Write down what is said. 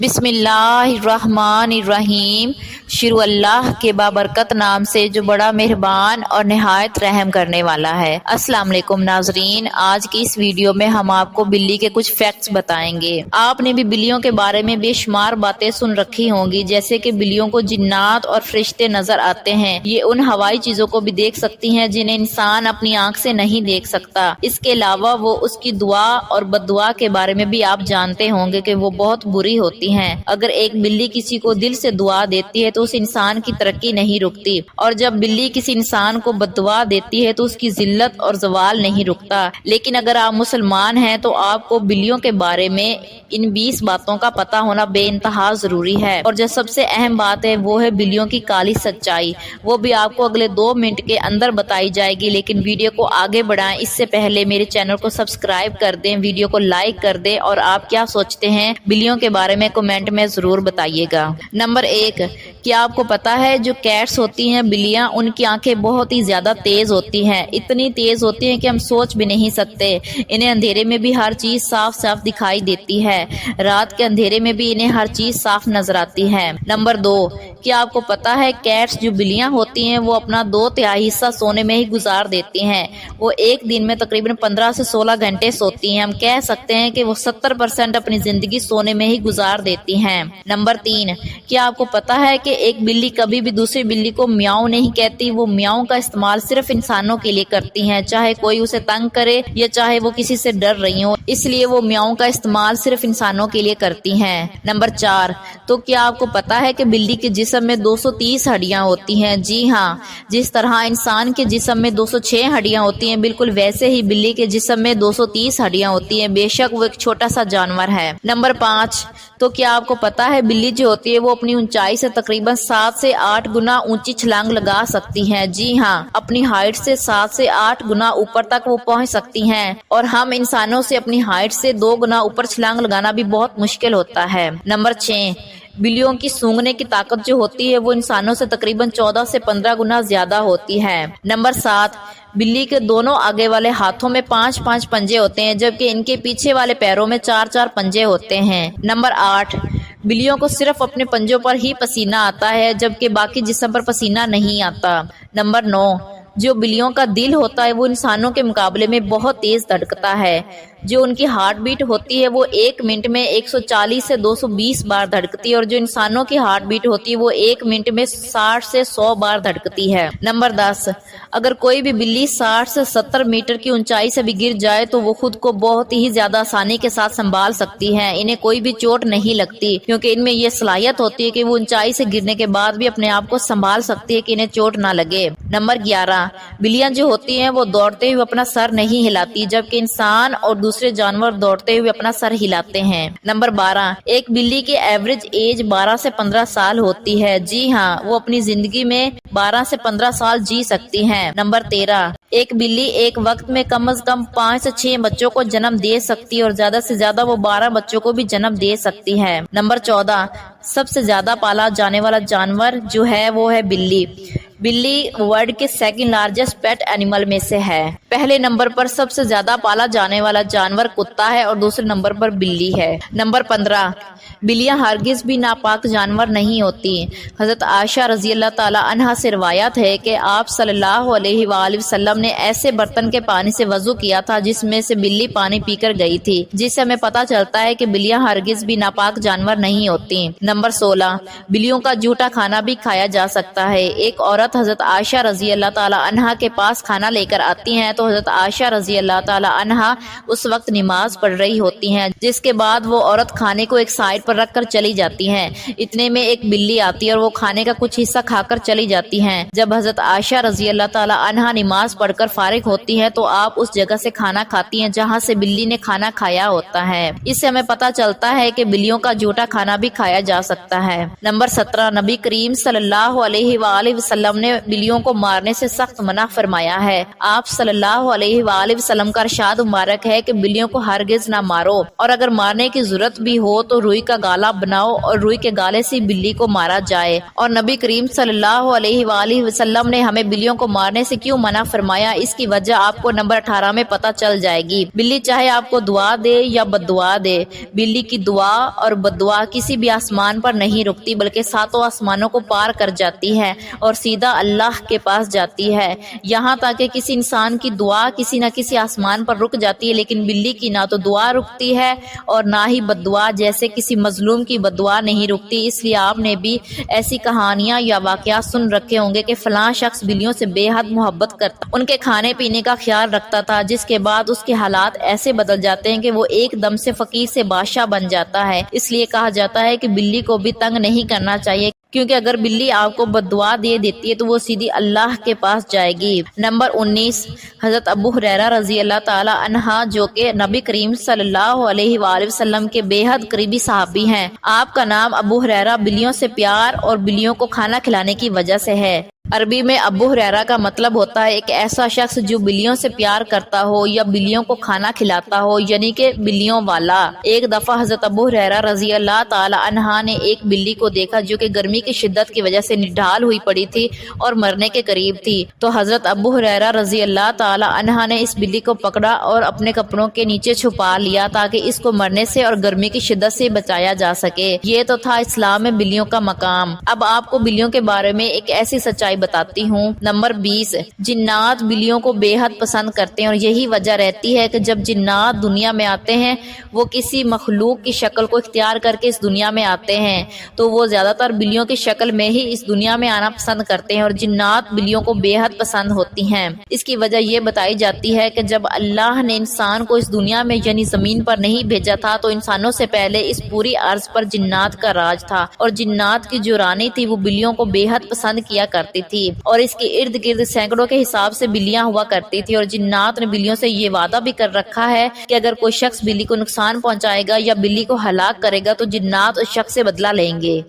بسم اللہ الرحمن الرحیم۔ شروع اللہ کے بابرکت نام سے جو بڑا مہربان اور نہایت رحم کرنے والا ہے۔ السلام علیکم ناظرین، آج کی اس ویڈیو میں ہم آپ کو بلی کے کچھ فیکٹس بتائیں گے۔ آپ نے بھی بلیوں کے بارے میں بے شمار باتیں سن رکھی ہوں گی، جیسے کہ بلیوں کو جنات اور فرشتے نظر آتے ہیں۔ یہ ان ہوائی چیزوں کو بھی دیکھ سکتی ہیں جنہیں انسان اپنی آنکھ سے نہیں دیکھ سکتا۔ اس کے علاوہ وہ اس کی دعا اور بد دعا کے بارے میں بھی آپ جانتے ہوں گے کہ وہ بہت بری ہوتی ہیں۔ اگر ایک بلی کسی کو دل سے دعا دیتی ہے تو اس انسان کی ترقی نہیں رکتی، اور جب بلی کسی انسان کو بد دعا دیتی ہے تو اس کی ذلت اور زوال نہیں رکتا۔ لیکن اگر آپ مسلمان ہیں تو آپ کو بلیوں کے بارے میں ان 20 باتوں کا پتہ ہونا بے انتہا ضروری ہے، اور جو سب سے اہم بات ہے وہ ہے بلیوں کی کالی سچائی۔ وہ بھی آپ کو اگلے 2 منٹ کے اندر بتائی جائے گی، لیکن ویڈیو کو آگے بڑھائیں اس سے پہلے میرے چینل کو سبسکرائب کر دیں، ویڈیو کو لائک کر دیں، اور آپ کیا سوچتے ہیں بلیوں کے بارے میں کمنٹ میں ضرور بتائیے گا۔ نمبر 1، کیا آپ کو پتا ہے جو کیٹس ہوتی ہیں بلیاں، ان کی آنکھیں بہت ہی زیادہ تیز ہوتی ہیں، اتنی تیز ہوتی ہیں کہ ہم سوچ بھی نہیں سکتے۔ انہیں اندھیرے میں بھی ہر چیز صاف صاف دکھائی دیتی ہے، رات کے اندھیرے میں بھی انہیں ہر چیز صاف نظر آتی ہے۔ نمبر 2، کیا آپ کو پتا ہے کیٹس جو بلیاں ہوتی ہیں وہ اپنا 2/3 حصہ سونے میں ہی گزار دیتی ہیں۔ وہ ایک دن میں تقریباً 15 سے 16 گھنٹے سوتی ہیں۔ ہم کہہ سکتے ہیں کہ وہ 70% اپنی زندگی سونے میں ہی گزار دیتی ہیں۔ نمبر 3، کیا آپ کو پتا ہے کہ ایک بلی کبھی بھی دوسری بلی کو میاؤں نہیں کہتی؟ وہ میاؤں کا استعمال صرف انسانوں کے لیے کرتی ہیں، چاہے کوئی اسے تنگ کرے یا چاہے وہ کسی سے ڈر رہی ہوں، اس لیے وہ میاؤں کا استعمال صرف انسانوں کے لیے کرتی ہیں۔ نمبر 4، تو کیا آپ کو پتا ہے کہ بلی کے جسم میں 230 ہڈیاں ہوتی ہیں؟ جی ہاں، جس طرح انسان کے جسم میں 206 ہڈیاں ہوتی ہیں، بالکل ویسے ہی بلی کے جسم میں 230 ہڈیاں ہوتی ہیں، بے شک وہ ایک چھوٹا سا جانور ہے۔ نمبر 5، تو کیا آپ کو پتا ہے بلی جو ہوتی ہے وہ اپنی اونچائی سے تقریباً 7 سے 8 گنا اونچی چھلانگ لگا سکتی ہیں؟ جی ہاں، اپنی ہائٹ سے 7 سے 8 گنا اوپر تک وہ پہنچ سکتی ہیں، اور ہم انسانوں سے اپنی ہائٹ سے 2 گنا اوپر چھلانگ لگانا بھی بہت مشکل ہوتا ہے۔ نمبر 6، بلیوں کی سونگنے کی طاقت جو ہوتی ہے وہ انسانوں سے تقریباً 14 سے 15 گنا زیادہ ہوتی ہے۔ نمبر 7، بلی کے دونوں آگے والے ہاتھوں میں 5 پنجے ہوتے ہیں، جبکہ ان کے پیچھے والے پیروں میں 4 پنجے ہوتے ہیں۔ نمبر 8، بلیوں کو صرف اپنے پنجوں پر ہی پسینہ آتا ہے، جبکہ باقی جسم پر پسینہ نہیں آتا۔ نمبر 9، جو بلیوں کا دل ہوتا ہے وہ انسانوں کے مقابلے میں بہت تیز دھڑکتا ہے۔ جو ان کی ہارٹ بیٹ ہوتی ہے وہ 1 منٹ میں 140 سے 220 بار دھڑکتی ہے، اور جو انسانوں کی ہارٹ بیٹ ہوتی ہے وہ 1 منٹ میں 60 سے 100 بار دھڑکتی ہے۔ نمبر 10، اگر کوئی بھی بلی 60 سے 70 میٹر کی اونچائی سے بھی گر جائے تو وہ خود کو بہت ہی زیادہ آسانی کے ساتھ سنبھال سکتی ہے، انہیں کوئی بھی چوٹ نہیں لگتی، کیونکہ ان میں یہ صلاحیت ہوتی ہے کہ وہ اونچائی سے گرنے کے بعد بھی اپنے آپ کو سنبھال سکتی ہے کہ انہیں چوٹ نہ لگے۔ نمبر 11، بلیاں جو ہوتی ہیں وہ دوڑتے ہوئے اپنا سر نہیں ہلاتی، جبکہ انسان اور دوسرے جانور دوڑتے ہوئے اپنا سر ہلاتے ہیں۔ نمبر 12، ایک بلی کی ایوریج ایج 12 سے 15 سال ہوتی ہے۔ جی ہاں، وہ اپنی زندگی میں 12 سے 15 سال جی سکتی ہیں۔ نمبر 13، ایک بلی ایک وقت میں کم از کم 5 سے 6 بچوں کو جنم دے سکتی ہے، اور زیادہ سے زیادہ وہ 12 بچوں کو بھی جنم دے سکتی ہے۔ نمبر 14، سب سے زیادہ پالا جانے والا جانور جو ہے وہ ہے بلی۔ بلی ورلڈ کے 2nd لارجسٹ پیٹ اینیمل میں سے ہے۔ پہلے نمبر پر سب سے زیادہ پالا جانے والا جانور کتا ہے، اور دوسرے نمبر پر بلی ہے۔ نمبر 15، بلیاں ہرگز بھی ناپاک جانور نہیں ہوتی۔ حضرت عائشہ رضی اللہ تعالی عنہا سے روایت ہے کہ آپ صلی اللہ علیہ وآلہ وسلم نے ایسے برتن کے پانی سے وضو کیا تھا جس میں سے بلی پانی پی کر گئی تھی، جس سے ہمیں پتہ چلتا ہے کہ بلیاں ہرگز بھی ناپاک جانور نہیں ہوتی۔ نمبر 16، بلیوں کا جھوٹا کھانا بھی کھایا جا سکتا ہے۔ ایک عورت حضرت عائشہ رضی اللہ تعالی عنہا کے پاس کھانا لے کر آتی ہیں تو حضرت عائشہ رضی اللہ تعالی عنہا اس وقت نماز پڑھ رہی ہوتی ہیں، جس کے بعد وہ عورت کھانے کو ایک سائڈ پر رکھ کر چلی جاتی ہیں۔ اتنے میں ایک بلی آتی ہے اور وہ کھانے کا کچھ حصہ کھا کر چلی جاتی ہیں۔ جب حضرت عائشہ رضی اللہ تعالی عنہا نماز پڑھ کر فارغ ہوتی ہیں تو آپ اس جگہ سے کھانا کھاتی ہیں جہاں سے بلی نے کھانا کھایا ہوتا ہے۔ اس سے ہمیں پتہ چلتا ہے کہ بلیوں کا جھوٹا کھانا بھی کھایا جا سکتا ہے۔ نمبر 17، نبی کریم صلی اللہ علیہ وآلہ وسلم نے بلیوں کو مارنے سے سخت منع فرمایا ہے۔ آپ صلی اللہ علیہ وآلہ وسلم کا ارشاد مبارک ہے کہ بلیوں کو ہرگز نہ مارو، اور اگر مارنے کی ضرورت بھی ہو تو روئی کا گالا بناؤ اور روئی کے گالے سے بلی کو مارا جائے۔ اور نبی کریم صلی اللہ علیہ وآلہ وسلم نے ہمیں بلیوں کو مارنے سے کیوں منع فرمایا، اس کی وجہ آپ کو نمبر 18 میں پتہ چل جائے گی۔ بلی چاہے آپ کو دعا دے یا بد دعا دے، بلی کی دعا اور بد دعا کسی بھی آسمان پر نہیں رکتی، بلکہ ساتوں آسمانوں کو پار کر جاتی ہے اور سیدھا اللہ کے پاس جاتی ہے۔ یہاں تک کہ کسی انسان کی دعا کسی نہ کسی آسمان پر رک جاتی ہے، لیکن بلی کی نہ تو دعا رکتی ہے اور نہ ہی بد دعا، جیسے کسی مظلوم کی بد دعا نہیں رکتی۔ اس لیے آپ نے بھی ایسی کہانیاں یا واقعات سن رکھے ہوں گے کہ فلاں شخص بلیوں سے بے حد محبت کرتا، ان کے کھانے پینے کا خیال رکھتا تھا، جس کے بعد اس کے حالات ایسے بدل جاتے ہیں کہ وہ ایک دم سے فقیر سے بادشاہ بن جاتا ہے۔ اس لیے کہا جاتا ہے کہ بلی کو بھی تنگ نہیں کرنا چاہیے، کیونکہ اگر بلی آپ کو بد دعا دے دیتی ہے تو وہ سیدھی اللہ کے پاس جائے گی۔ نمبر 19، حضرت ابو ہریرہ رضی اللہ تعالی عنہ، جو کہ نبی کریم صلی اللہ علیہ وآلہ وسلم کے بے حد قریبی صحابی ہیں۔ آپ کا نام ابو ہریرہ بلیوں سے پیار اور بلیوں کو کھانا کھلانے کی وجہ سے ہے۔ عربی میں ابو ہریرہ کا مطلب ہوتا ہے ایک ایسا شخص جو بلیوں سے پیار کرتا ہو یا بلیوں کو کھانا کھلاتا ہو، یعنی کہ بلیوں والا۔ ایک دفعہ حضرت ابو ہریرہ رضی اللہ تعالی عنہ نے ایک بلی کو دیکھا جو کہ گرمی کی شدت کی وجہ سے نڈھال ہوئی پڑی تھی اور مرنے کے قریب تھی، تو حضرت ابو ہریرہ رضی اللہ تعالی عنہ نے اس بلی کو پکڑا اور اپنے کپڑوں کے نیچے چھپا لیا تاکہ اس کو مرنے سے اور گرمی کی شدت سے بچایا جا سکے۔ یہ تو تھا اسلام میں بلیوں کا مقام۔ اب آپ کو بلیوں کے بارے میں ایک ایسی سچائی بتاتی ہوں۔ نمبر 20، جنات بلیوں کو بے حد پسند کرتے ہیں، اور یہی وجہ رہتی ہے کہ جب جنات دنیا میں آتے ہیں وہ کسی مخلوق کی شکل کو اختیار کر کے اس دنیا میں آتے ہیں، تو وہ زیادہ تر بلیوں کی شکل میں ہی اس دنیا میں آنا پسند کرتے ہیں، اور جنات بلیوں کو بے حد پسند ہوتی ہیں۔ اس کی وجہ یہ بتائی جاتی ہے کہ جب اللہ نے انسان کو اس دنیا میں یعنی زمین پر نہیں بھیجا تھا تو انسانوں سے پہلے اس پوری ارض پر جنات کا راج تھا، اور جنات کی جو رانی تھی وہ بلیوں کو بے حد پسند کیا کرتی تھی، اور اس کے ارد گرد سینکڑوں کے حساب سے بلیاں ہوا کرتی تھی، اور جنات نے بلیوں سے یہ وعدہ بھی کر رکھا ہے کہ اگر کوئی شخص بلی کو نقصان پہنچائے گا یا بلی کو ہلاک کرے گا تو جنات اس شخص سے بدلہ لیں گے۔